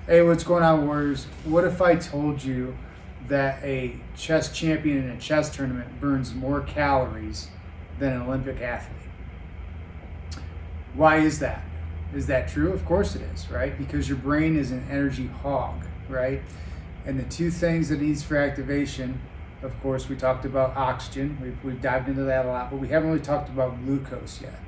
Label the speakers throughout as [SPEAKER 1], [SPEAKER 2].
[SPEAKER 1] Hey, what's going on, Warriors? What if I told you that a chess champion in a chess tournament burns more calories than an Olympic athlete? Why is that? Is that true? Of course it is, right? Because your brain is an energy hog, right? And the two things that it needs for activation, of course, we talked about oxygen. We've dived into that a lot, but we haven't really talked about glucose yet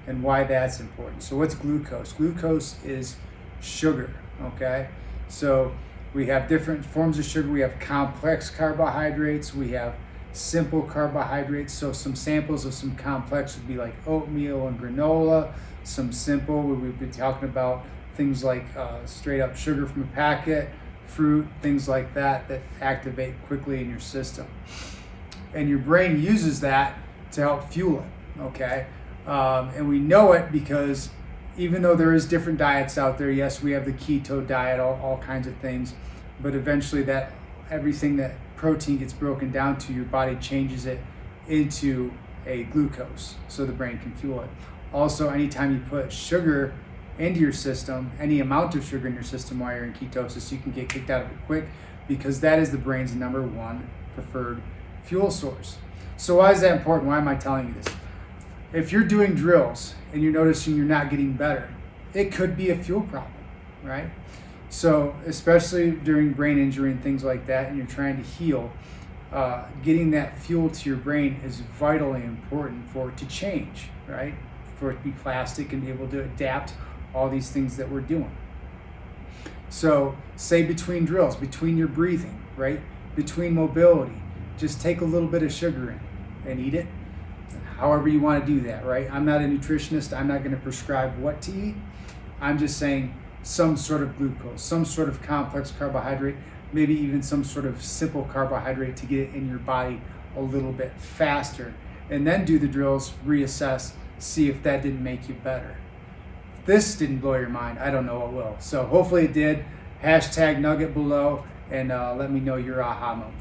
[SPEAKER 1] and why that's important. So what's glucose? Glucose is sugar, okay? So we have different forms of sugar. We have complex carbohydrates. We have simple carbohydrates. So some samples of some complex would be like oatmeal and granola. Some simple, we've been talking about things like straight up sugar from a packet, fruit, things like that activate quickly in your system. And your brain uses that to help fuel it, okay? And we know it because even though there is different diets out there, yes, we have the keto diet, all kinds of things, but eventually that everything that protein gets broken down to, your body changes it into a glucose so the brain can fuel it. Also, anytime you put sugar into your system, any amount of sugar in your system while you're in ketosis, you can get kicked out of it quick because that is the brain's #1 preferred fuel source. So why is that important? Why am I telling you this? If you're doing drills and you're noticing you're not getting better, it could be a fuel problem, right? So especially during brain injury and things like that, and you're trying to heal, getting that fuel to your brain is vitally important for it to change, right? For it to be plastic and be able to adapt all these things that we're doing. So say between drills, between your breathing, right? Between mobility, just take a little bit of sugar in and eat it. However you want to do that, right? I'm not a nutritionist. I'm not going to prescribe what to eat. I'm just saying some sort of glucose, some sort of complex carbohydrate, maybe even some sort of simple carbohydrate to get it in your body a little bit faster. And then do the drills, reassess, see if that didn't make you better. If this didn't blow your mind, I don't know what will. So hopefully it did. #nugget below and let me know your aha moment.